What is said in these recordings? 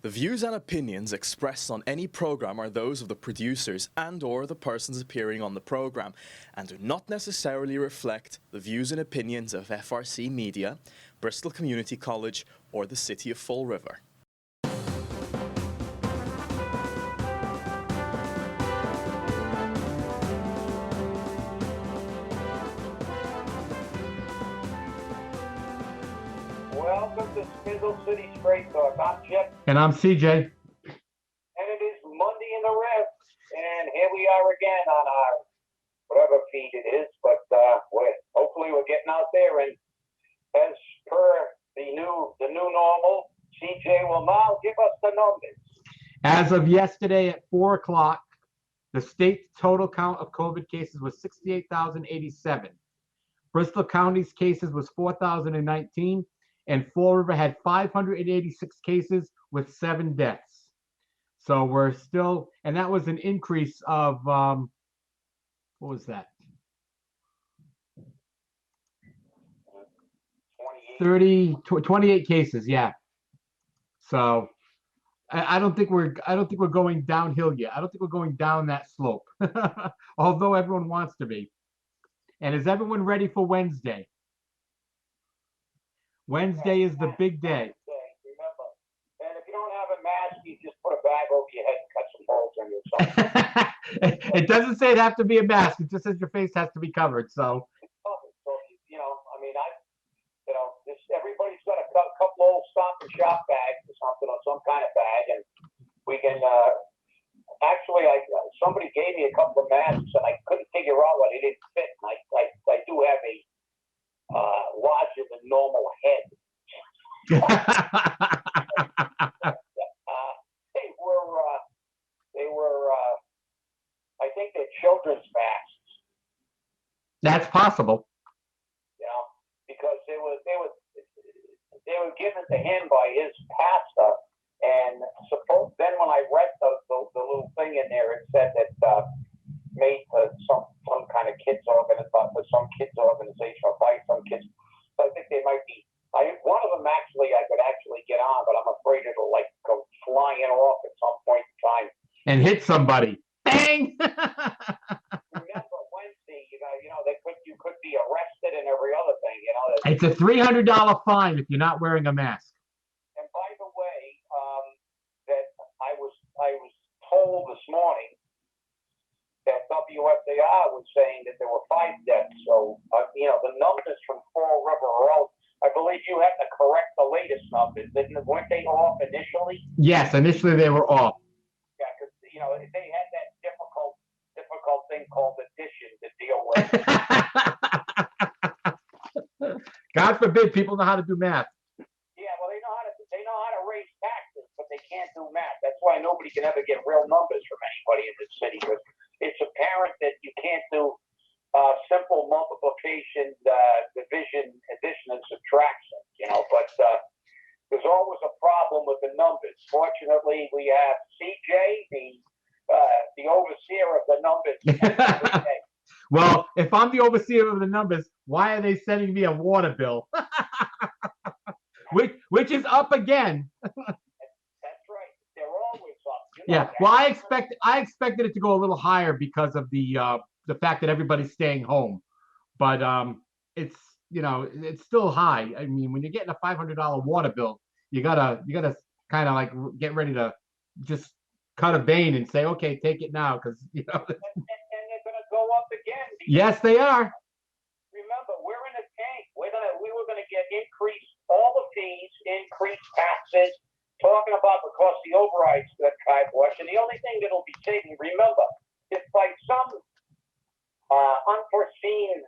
The views and opinions expressed on any program are those of the producers and/or the persons appearing on the program and do not necessarily reflect the views and opinions of FRC Media, Bristol Community College, or the City of Fall River. Welcome to Spindle City Straight Talk. I'm Jeff. And I'm CJ. And it is Monday in the Rev. And here we are again on our whatever feed it is. But hopefully we're getting out there. And as per the new normal, CJ will now give us the numbers. As of yesterday at 4 o'clock, the state's total count of COVID cases was 68,087. Bristol County's cases was 4,019. And Fall River had 586 cases with 7 deaths. So we're still, and that was an increase of, what was that? 28 cases, yeah. So I don't think we're going downhill yet. I don't think we're going down that slope, although everyone wants to be. And is everyone ready for Wednesday? Wednesday is the big day. Remember, and if you don't have a mask, you just put a bag over your head and cut some holes in yourself. It doesn't say it have to be a mask. It just says your face has to be covered. So, everybody's got a couple old Stop and Shop bags or something, or some kind of bag, and we can. Actually, somebody gave me a couple of masks, and I couldn't figure out what it didn't fit. And I do have a larger than normal head. They were I think they're children's masks. That's possible. You know, because they were given to him by his pastor, and then when I read the little thing in there, it said that made for some kind of kids organization or by some kids. So I think they might be. One of them I could actually get on, but I'm afraid it'll go flying off at some point in time and hit somebody. Bang! Remember Wednesday, you could be arrested and every other thing. It's a $300 fine if you're not wearing a mask. And by the way, that I was told this morning that WFAR was saying that there were 5 deaths. So, the numbers from Fall River are out. I believe you had to correct the latest numbers. Weren't they off initially? Yes, initially they were off. Yeah, because, they had that difficult thing called addition to deal with. God forbid people know how to do math. Yeah, well, they know how to raise taxes, but they can't do math. That's why nobody can ever get real numbers from anybody in this city. Because it's apparent that you can't do simple multiplication, division, addition, and subtraction. But there's always a problem with the numbers. Fortunately, we have CJ, the overseer of the numbers. Well, if I'm the overseer of the numbers, why are they sending me a water bill? which is up again. That's right. They're always up. Yeah. Well, I expected it to go a little higher because of the fact that everybody's staying home, but it's still high. I mean, when you're getting a $500 water bill, you gotta kind of get ready to just cut a vein and say, okay, take it now, because And they're gonna go up again. Yes, they are. Remember, we're in a tank. We were gonna get all the fees, increased taxes. Talking about because the overrides got kiboshed, and the only thing that'll be saving. Remember, if by some unforeseen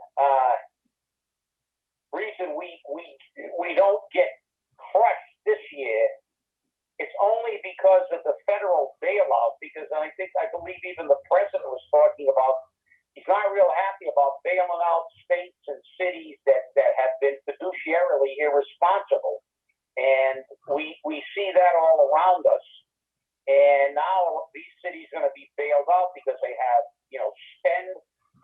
reason we don't get crushed this year, it's only because of the federal bailout. Because I believe even the president was talking about he's not real happy about bailing out states and cities that have been fiduciarily irresponsible, and we see that all around us. And now these cities are going to be bailed out because they have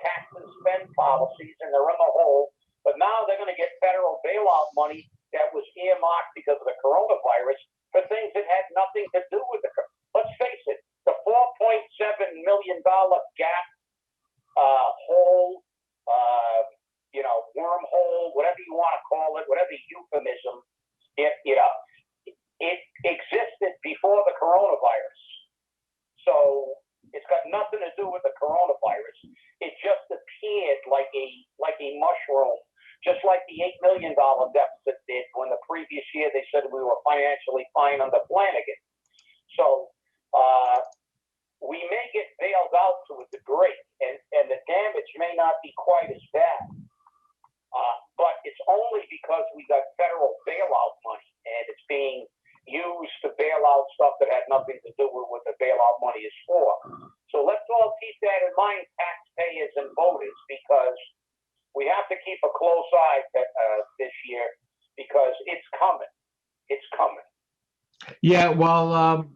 tax and spend policies, and they're in the hole. But now they're going to get federal bailout money that was earmarked because of the coronavirus for things that had nothing to gap, hole, wormhole, whatever you want to call it, whatever euphemism, it existed before the coronavirus. So it's got nothing to do with the coronavirus. It just appeared like a mushroom, just like the $8 million deficit did when the previous year they said we were financially fine under Flanagan. So we may get bailed out to a degree, and the damage may not be quite as bad. But it's only because we got federal bailout money, and it's being used to bail out stuff that had nothing to do with what the bailout money is for. So let's all keep that in mind, taxpayers and voters, because we have to keep a close eye this year, because it's coming. It's coming. Yeah, well,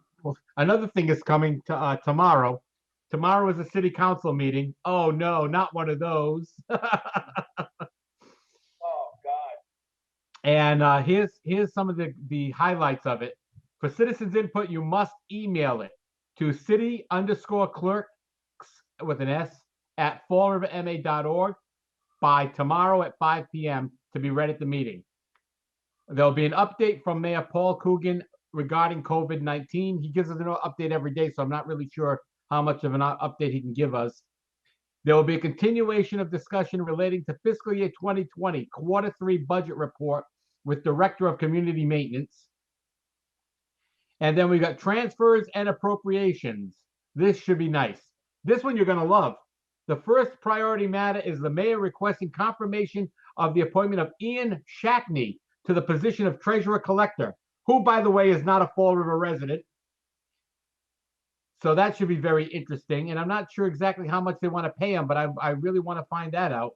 another thing is coming to, tomorrow. Tomorrow is a city council meeting. Oh no, not one of those. Oh God. And here's some of the highlights of it. For citizens input, you must email it to city_clerks with an S at fallriverma.org by tomorrow at 5 p.m. to be read at the meeting. There'll be an update from Mayor Paul Coogan regarding COVID-19. He gives us an update every day, so I'm not really sure how much of an update he can give us. There will be a continuation of discussion relating to fiscal year 2020 quarter 3 budget report with Director of Community Maintenance. And then we got transfers and appropriations. This should be nice. This one you're going to love. The first priority matter is the mayor requesting confirmation of the appointment of Ian Shackney to the position of treasurer collector, who, by the way, is not a Fall River resident. So that should be very interesting. And I'm not sure exactly how much they want to pay him, but I really want to find that out.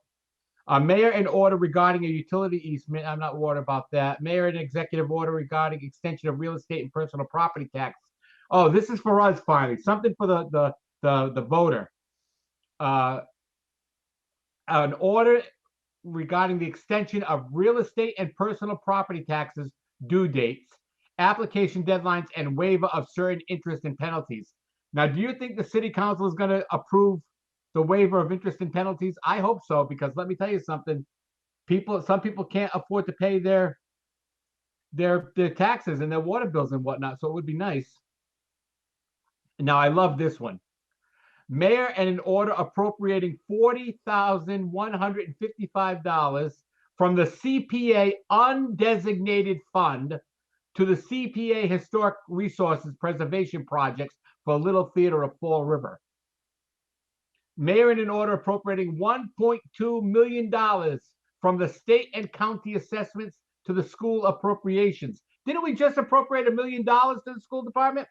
Mayor and order regarding a utility easement. I'm not worried about that. Mayor and executive order regarding extension of real estate and personal property tax. Oh, this is for us finally. Something for the voter. An order regarding the extension of real estate and personal property taxes due dates, application deadlines, and waiver of certain interest and penalties. Now, do you think the city council is going to approve the waiver of interest and penalties? I hope so, because let me tell you something. Some people can't afford to pay their taxes and their water bills and whatnot, so it would be nice. Now, I love this one. Mayor and an order appropriating $40,155 from the CPA undesignated fund to the CPA Historic Resources Preservation Projects for Little Theater of Fall River. Mayor in an order appropriating $1.2 million from the state and county assessments to the school appropriations. Didn't we just appropriate $1 million to the school department?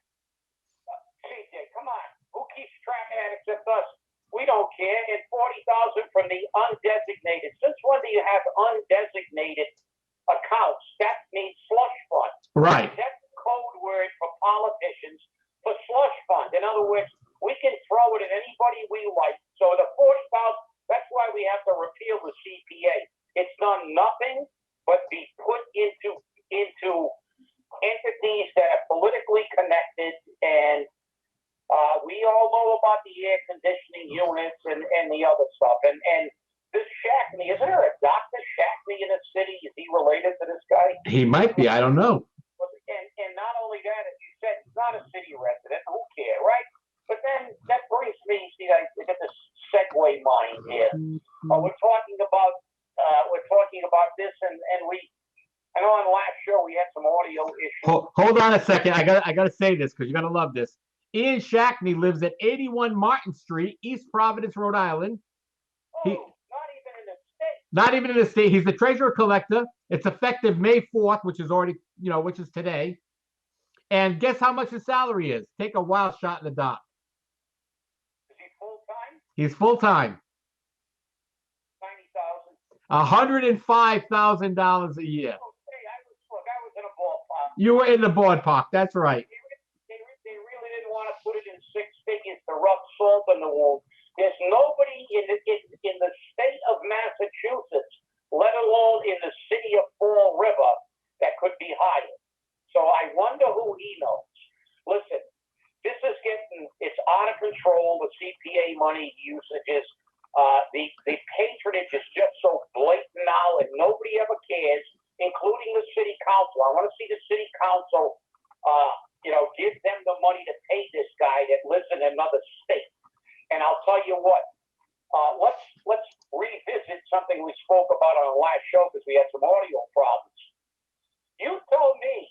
CJ, come on. Who keeps track of that except us? We don't care. And $40,000 from the undesignated. Since when do you have undesignated accounts? That means slush fund. Right. That's the code word for politicians for slush fund. In other words, we can throw it at anybody we like. So the $40,000, that's why we have to repeal the CPA. It's done nothing but be put into entities that are politically connected, and we all know about the air conditioning units and the other stuff. And this Shackney, isn't there a Dr. Shackney in the city? Is he related to this guy? He might be. I don't know. And not only that, as you said, he's not a city resident. Who cares, right? But then that brings me, see, I get this segue mind here. We're talking about this, and I know on the last show we had some audio issues. Hold on a second. I gotta say this because you're gonna love this. Ian Shackney lives at 81 Martin Street, East Providence, Rhode Island. Not even in the state. Not even in the state. He's the treasurer collector. It's effective May 4th, which is already, which is today. And guess how much his salary is? Take a wild shot in the dark. Is he full-time? He's full-time. $90,000. $105,000 a year. Okay, I was in a ballpark. You were in the ballpark. That's right. They really didn't want to put it in six figures to rub salt in the wound. There's nobody in the state of Massachusetts, let alone in the city of Fall River, that could be higher. So I wonder who he knows. Listen, it's out of control. The CPA money usages, the patronage is just so blatant now, and nobody ever cares, including the city council. I want to see the city council, give them the money to pay this guy that lives in another state. And I'll tell you what, let's revisit something we spoke about on the last show because we had some audio problems. You told me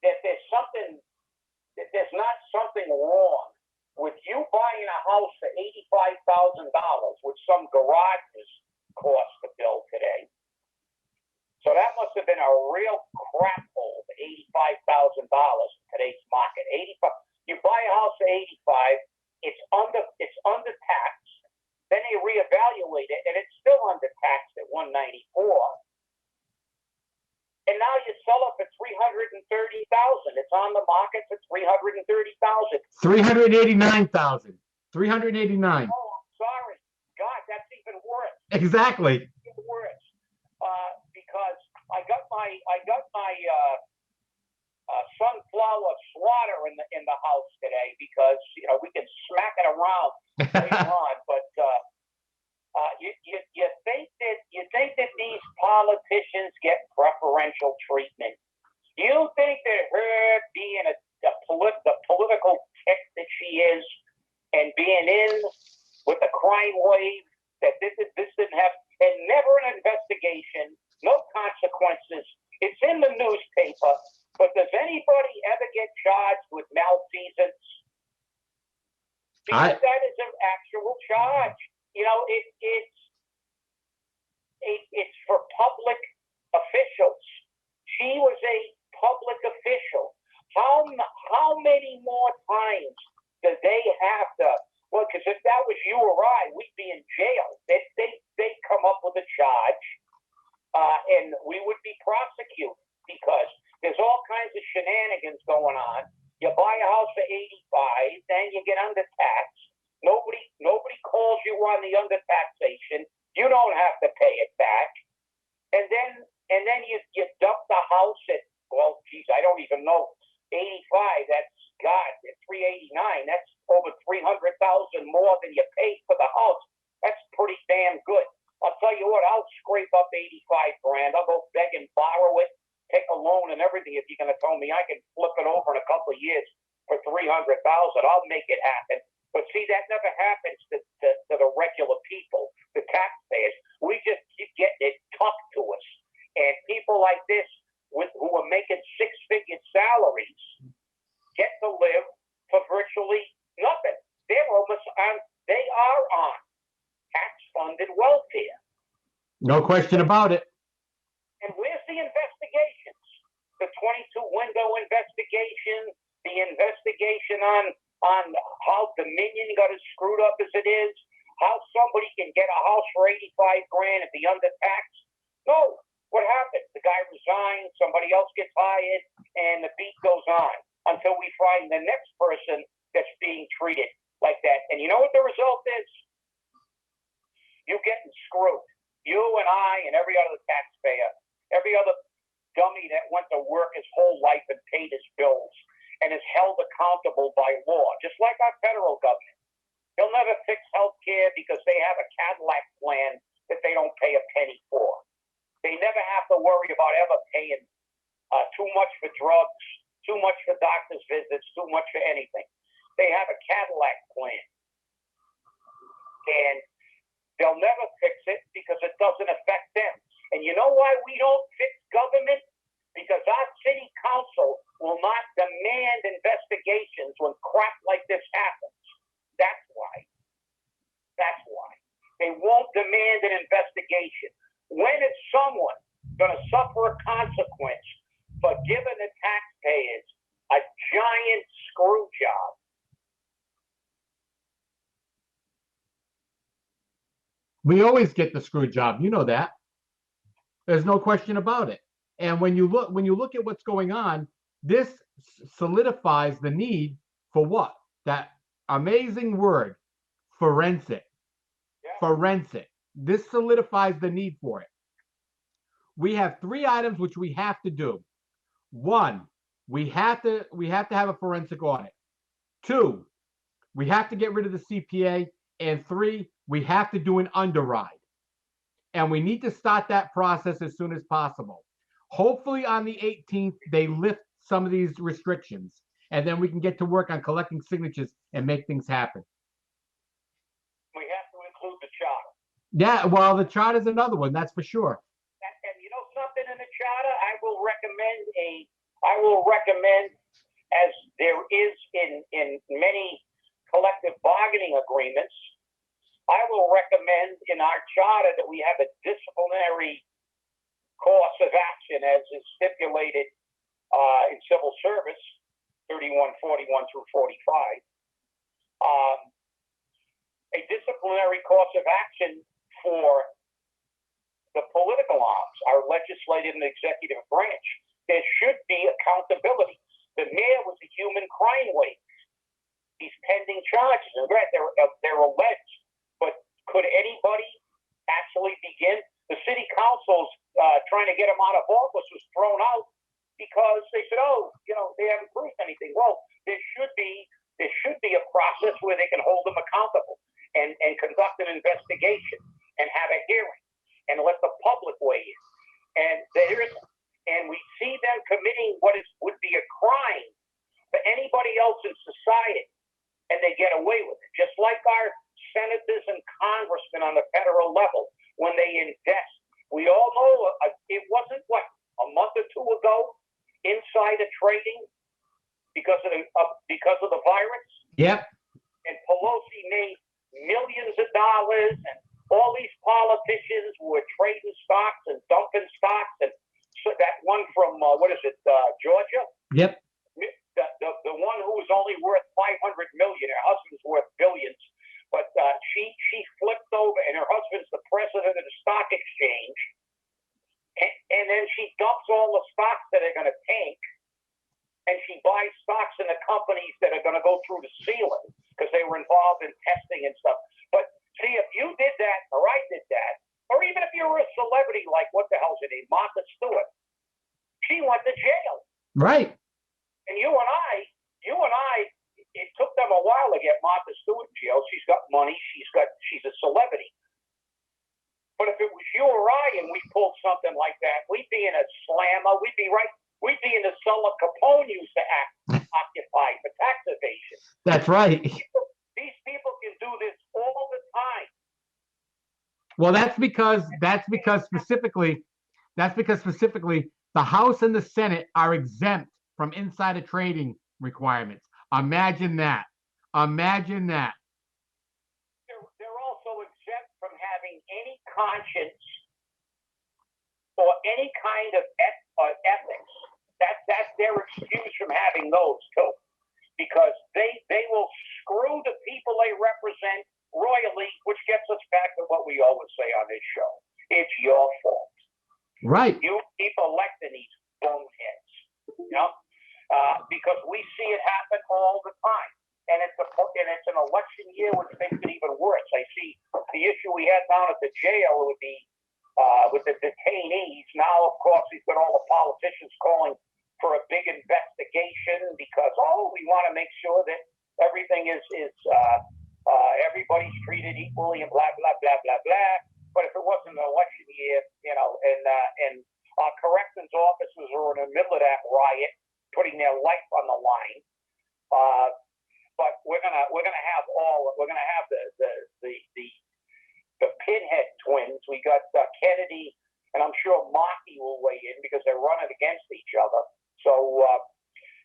that there's not something wrong with you buying a house for $85,000, which some garages cost to build today. So that must have been a real crap hole for $85,000 in today's market. You buy a house for 85, it's under tax. Then they reevaluate it, and it's still under tax at 194. And now you sell it for $330,000. It's on the market for $330,000. 389,000. 389. Oh, I'm sorry. God, that's even worse. Exactly. Even worse. Because I got my sunflower slaughter in the house today because we can smack it around later on. But you think that these politicians get preferential treatment? You think that her being the political tick that she is and being in with the crime wave that this didn't have, and never an investigation, no consequences. It's in the newspaper, but does anybody ever get charged with malfeasance? Because that is an actual charge. It's for public officials. She was a public official. How many more times do they have to? Well, because if that was you or I, we'd be in jail. They'd come up with a charge, and we would be prosecuted because there's all kinds of shenanigans going on. You buy a house for 85, then you get under tax. Nobody calls you on the under taxation. You don't have to pay it back, and then you dump the house at, well, geez, I don't even know, 85. That's at 389. That's over $300,000 more than you paid for the house. That's pretty damn good. I'll tell you what, I'll scrape up 85 grand. I'll go beg and borrow it, take a loan and everything. If you're going to tell me I can flip it over in a couple of years for $300,000, I'll make it happen. But see, that never happens to the regular people, the taxpayers. We just keep getting it tucked to us. And people like this who are making six-figure salaries get to live for virtually nothing. They are on tax-funded welfare. No question about it. And where's the investigations? The 22-window investigation, the investigation on how Dominion got as screwed up as it is, how somebody can get a house for 85 grand and be under tax. No. What happened? The guy resigns, somebody else gets hired, and the beat goes on until we find the next person that's being treated like that. And you know what the result is? You're getting screwed. You and I and every other taxpayer, every other dummy that went to work his whole life and paid his bills and is held accountable by law, just like our federal government. They'll never fix health care because they have a Cadillac plan that they don't pay a penny for. They never have to worry about ever paying too much for drugs, too much for doctor's visits, too much for anything. They have a Cadillac plan. And they'll never fix it because it doesn't affect them. And you know why we don't fix government? Because our city council will not demand investigations when crap like this happens. That's why. That's why. They won't demand an investigation. When is someone going to suffer a consequence for giving the taxpayers a giant screw job? We always get the screw job. You know that. There's no question about it. And when you look at what's going on, this solidifies the need for what? That amazing word, forensic. Yeah. Forensic. This solidifies the need for it. We have 3 items which we have to do. 1, we have to have a forensic audit. 2, we have to get rid of the CPA. And 3, we have to do an underride. And we need to start that process as soon as possible. Hopefully on the 18th, they lift some of these restrictions. And then we can get to work on collecting signatures and make things happen. We have to include the charter. Yeah, well, the charter is another one, that's for sure. And you know something in the charter, I will recommend, as there is in many collective bargaining agreements, I will recommend in our charter that we have a disciplinary course of action as is stipulated in civil service 3141 through 45. A disciplinary course of action for the political arms, our legislative and executive branch. There should be accountability. The mayor was a human crime wave. He's pending charges. And they're alleged. But could anybody actually begin? The city council's trying to get him out of office was thrown out because they said, oh, they haven't proved anything. Well, there should be a process where they can hold them accountable and conduct an investigation and have a hearing and let the public weigh in. And we see them committing what would be a crime for anybody else in society, and they get away with it. Just like our senators and congressmen on the federal level, when they invest. We all know it wasn't, a month or 2 ago, insider trading because of the virus? Yep. And Pelosi made millions of dollars, and all these politicians were trading stocks and dumping stocks. And so that one from, Georgia? Yep. The one who was only worth $500 million, her husband's worth billions. But she flipped over, and her husband's the president of the stock exchange. And then she dumps all the stocks that are going to tank, and she buys stocks in the companies that are going to go through the ceiling because they were involved in testing and stuff. But see, if you did that, or I did that, or even if you were a celebrity like, what the hell's her name, Martha Stewart, she went to jail. Right. And you and I, it took them a while to get Martha Stewart in jail. She's got money. She's a celebrity. But if it was you or I and we pulled something like that, we'd be in a slammer. We'd be in the cell of Capone used to occupy for tax evasion. That's right. These people can do this all the time. Well, that's because specifically the House and the Senate are exempt from insider trading requirements. Imagine that. They're also exempt from having any conscience or any kind of ethics. That's their excuse from having those too, because they will screw the people they represent royally, which gets us back to what we always say on this show. It's your fault. Right. You keep electing these boneheads, because we see it happen all the time. And it's an election year, which makes it even worse. I see the issue we had down at the jail with the detainees. Now, of course, he's got all the politicians calling for a big investigation because, we want to make sure that everything is everybody's treated equally and blah, blah, blah, blah, blah. But if it wasn't an election year, and our corrections officers were in the middle of that riot, putting their life on the line. But we're gonna have the pinhead twins. We got Kennedy, and I'm sure Markey will weigh in because they're running against each other. So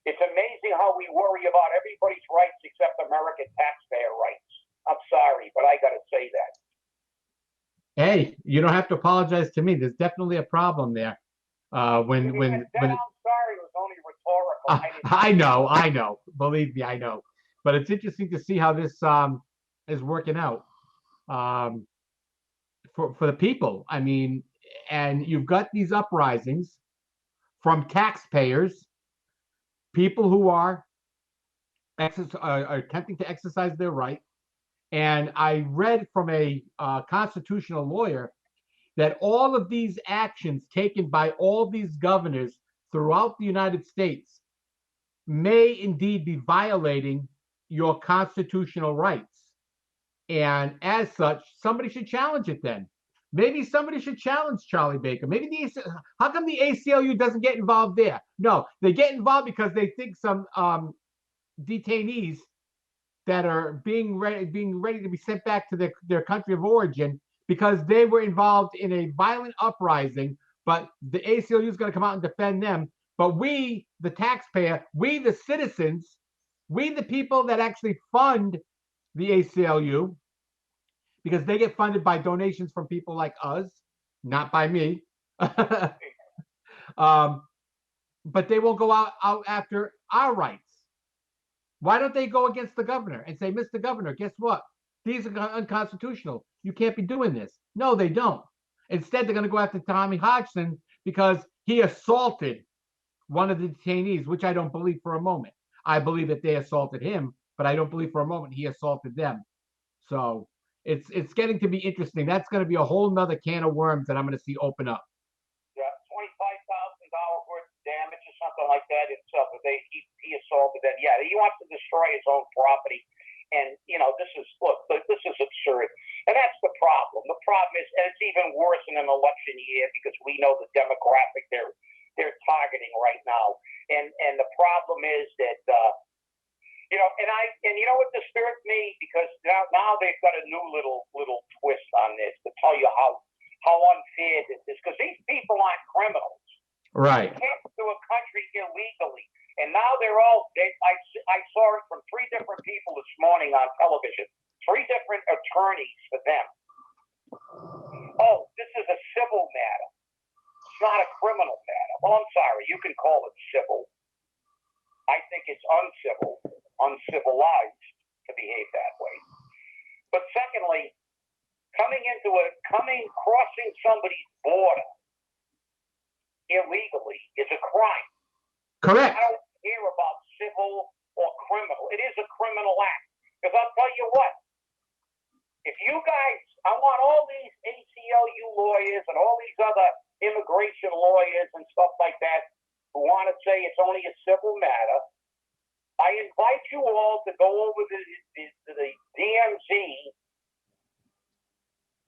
it's amazing how we worry about everybody's rights except American taxpayer rights. I'm sorry, but I got to say that. Hey, you don't have to apologize to me. There's definitely a problem there. I'm sorry, it was only rhetorical. I know. Believe me, I know. But it's interesting to see how this is working out for the people. I mean, and you've got these uprisings from taxpayers, people who are attempting to exercise their right. And I read from a constitutional lawyer that all of these actions taken by all these governors throughout the United States may indeed be violating your constitutional rights. And as such, somebody should challenge it then. Maybe somebody should challenge Charlie Baker. Maybe how come the ACLU doesn't get involved there? No, they get involved because they think some detainees that are being ready to be sent back to their country of origin because they were involved in a violent uprising, but the ACLU is going to come out and defend them. But we, the taxpayer, we, the citizens, we, the people that actually fund the ACLU, because they get funded by donations from people like us, not by me. But they won't go out after our rights. Why don't they go against the governor and say, Mr. Governor, guess what? These are unconstitutional. You can't be doing this. No, they don't. Instead, they're going to go after Tommy Hodgson because he assaulted one of the detainees, which I don't believe for a moment. I believe that they assaulted him, but I don't believe for a moment he assaulted them. So it's getting to be interesting. That's going to be a whole nother can of worms that I'm going to see open up. Yeah, $25,000 worth of damage or something like that. He assaulted them. Yeah, he wants to destroy his own property. And, this is absurd. And that's the problem. The problem is, and it's even worse in an election year because we know the demographic they're targeting right now. And the problem is that, and you know what disturbs me? Because now they've got a new little twist on this to tell you how unfair this is. Because these people aren't criminals. Right. They came to a country illegally. And now I saw it from 3 different people this morning on television, 3 different attorneys for them. Oh, this is a civil matter. It's not a criminal matter. Well, I'm sorry. You can call it civil. I think it's uncivilized to behave that way. But secondly, crossing somebody's border illegally is a crime. Correct. I don't care about civil or criminal. It is a criminal act. Because I'll tell you what, if you guys, I want all these ACLU lawyers and all these other immigration lawyers and stuff like that who want to say it's only a civil matter, I invite you all to go over to the DMZ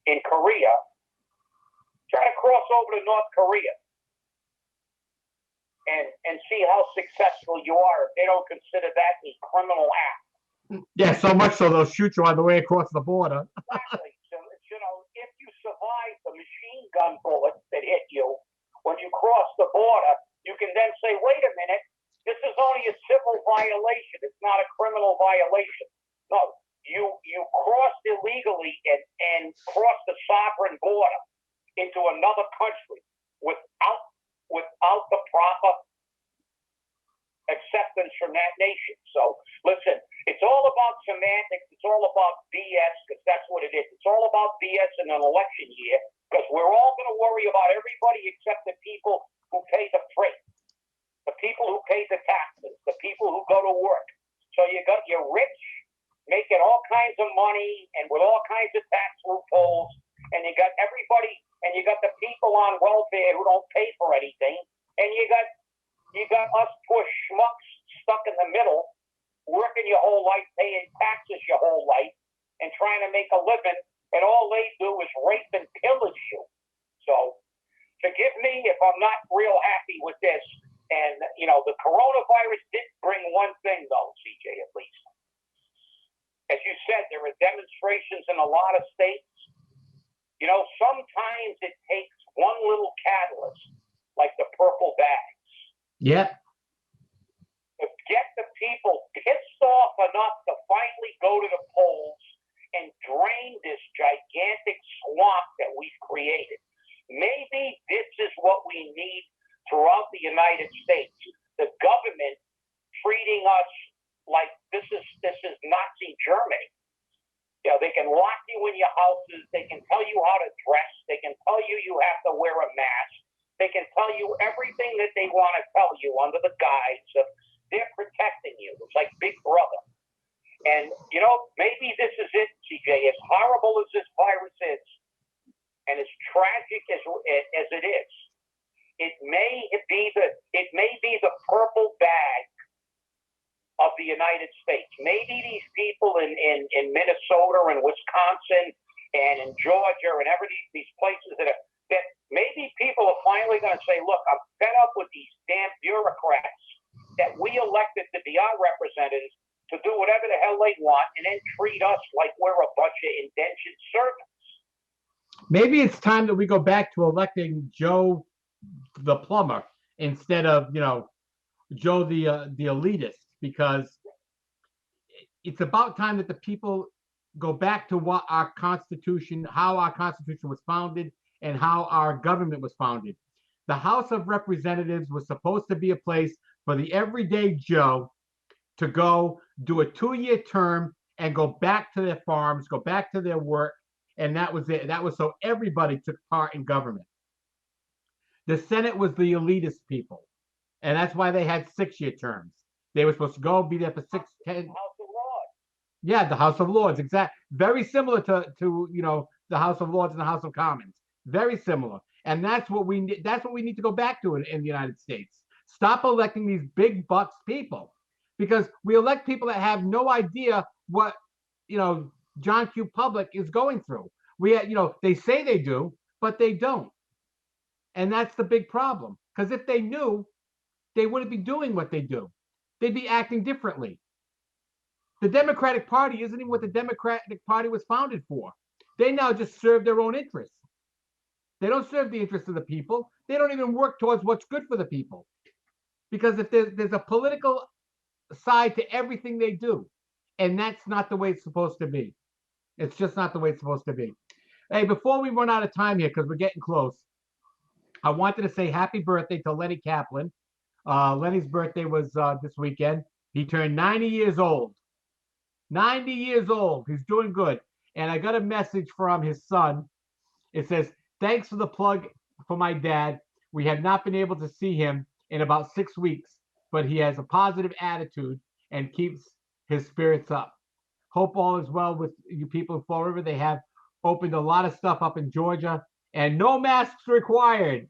in Korea, try to cross over to North Korea. And see how successful you are if they don't consider that a criminal act. Yeah, so much so they'll shoot you on the way across the border. Exactly. So, if you survive the machine gun bullet that hit you when you cross the border, you can then say, wait a minute, this is only a civil violation. It's not a criminal violation. No, you crossed illegally and crossed the sovereign border into another country without the proper acceptance from that nation. So, listen, it's all about semantics. It's all about BS, because that's what it is. It's all about BS in an election year, because we're all going to worry about everybody except the people who pay the freight, the people who pay the taxes, the people who go to work. So you got your rich making all kinds of money and with all kinds of tax loopholes, and you got everybody, and you got the people on welfare who don't pay for anything, and you got us poor schmucks stuck in the middle, working your whole life, paying taxes your whole life, and trying to make a living, and all they do is rape and pillage you. So forgive me if I'm not real happy with this. And, the coronavirus did bring one thing, though, CJ, at least. As you said, there are demonstrations in a lot of states. Sometimes it takes one little catalyst, like the purple bags. Yep. To get the people pissed off enough to finally go to the polls and drain this gigantic swamp that we've created. Maybe this is what we need throughout the United States. The government treating us like this is Nazi Germany. They can lock you in your houses. They can tell you how to dress. They can tell you have to wear a mask. They can tell you everything that they want to tell you under the guise of they're protecting you. It's like Big Brother. And, maybe this is it, CJ. As horrible as this virus is, and as tragic as it is, it may be the purple bag of the United States. Maybe these people in Minnesota and Wisconsin and in Georgia and these places that maybe people are finally going to say, look, I'm fed up with these damn bureaucrats that we elected to be our representatives to do whatever the hell they want and then treat us like we're a bunch of indentured servants. Maybe it's time that we go back to electing Joe the plumber instead of, Joe the elitist, because it's about time that the people go back to what our Constitution, how our Constitution was founded, and how our government was founded. The House of Representatives was supposed to be a place for the everyday Joe to go do a 2-year term and go back to their farms, go back to their work, and that was it. That was so everybody took part in government. The Senate was the elitist people, and that's why they had 6-year terms. They were supposed to go be there for 6, 10. House of Lords. Yeah, the House of Lords, exactly. Very similar to the House of Lords and the House of Commons. Very similar, and that's what we need. That's what we need to go back to in the United States. Stop electing these big bucks people, because we elect people that have no idea what John Q. Public is going through. They say they do, but they don't, and that's the big problem. Because if they knew, they wouldn't be doing what they do. They'd be acting differently. The Democratic Party isn't even what the Democratic Party was founded for. They now just serve their own interests. They don't serve the interests of the people. They don't even work towards what's good for the people. Because if there's a political side to everything they do, and that's not the way it's supposed to be. It's just not the way it's supposed to be. Hey, before we run out of time here, because we're getting close, I wanted to say happy birthday to Lenny Kaplan. Lenny's birthday was this weekend. He turned 90 years old. 90 years old. He's doing good. And I got a message from his son. It says, thanks for the plug for my dad. We have not been able to see him in about 6 weeks, but he has a positive attitude and keeps his spirits up. Hope all is well with you people in Fall River. They have opened a lot of stuff up in Georgia, and no masks required.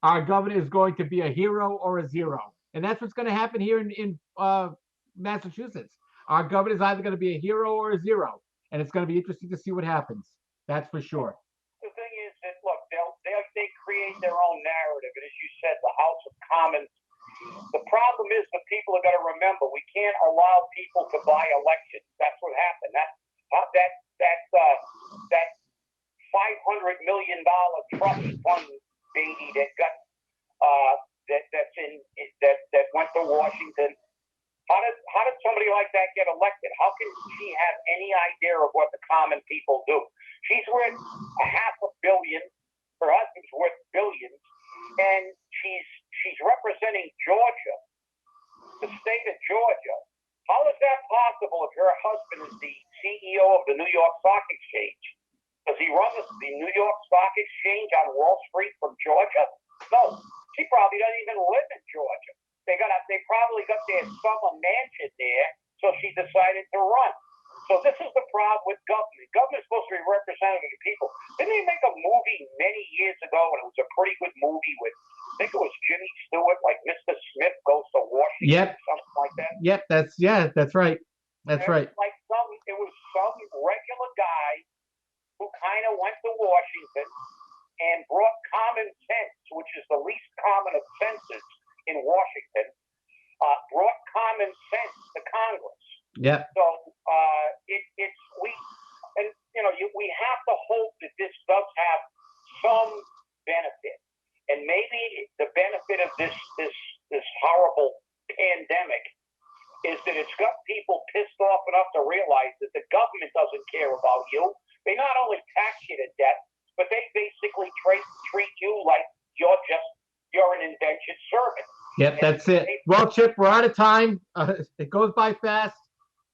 Our governor is going to be a hero or a zero. And that's what's going to happen here in Massachusetts. Our governor is either going to be a hero or a zero. And it's going to be interesting to see what happens. That's for sure. The thing is that, look, they create their own narrative. And as you said, the House of Commons, the problem is the people are going to remember, we can't allow people to buy elections. That's what happened. That $500 million trust fund baby that got that went to Washington. How did somebody like that get elected? How can she have any idea of what the common people do? She's worth $500 million. Her husband's worth billions, and she's representing Georgia, the state of Georgia. How is that possible if her husband is the CEO of the New York Stock Exchange? Does he run the New York Stock Exchange on Wall Street from Georgia? No, she probably doesn't even live in Georgia. They probably got their summer mansion there, so she decided to run. So this is the problem with government. Government's supposed to be representative of the people. Didn't they make a movie many years ago, and it was a pretty good movie with, I think it was Jimmy Stewart, like Mr. Smith Goes to Washington, something like that. Yep, that's right. That's right. It was some regular guy who kind of went to Washington and brought common sense, which is the least common of senses in Washington, brought common sense to Congress. Yeah. So we have to hope that this does have some benefit, and maybe the benefit of this horrible pandemic is that it's got people pissed off enough to realize that the government doesn't care about you. They not only tax you to death, but they basically treat you like you're an indentured servant. Yep, that's it. Well, Chip, we're out of time. It goes by fast.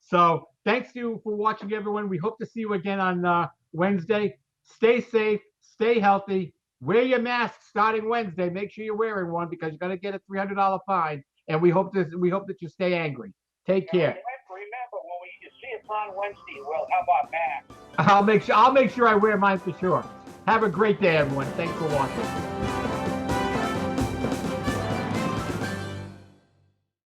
So thanks to you for watching, everyone. We hope to see you again on Wednesday. Stay safe, stay healthy, wear your mask starting Wednesday. Make sure you're wearing one, because you're going to get a $300 fine. And we hope that you stay angry. Take care. Remember, when you see us on Wednesday, we'll have our masks. I'll make sure I wear mine for sure. Have a great day, everyone. Thanks for watching.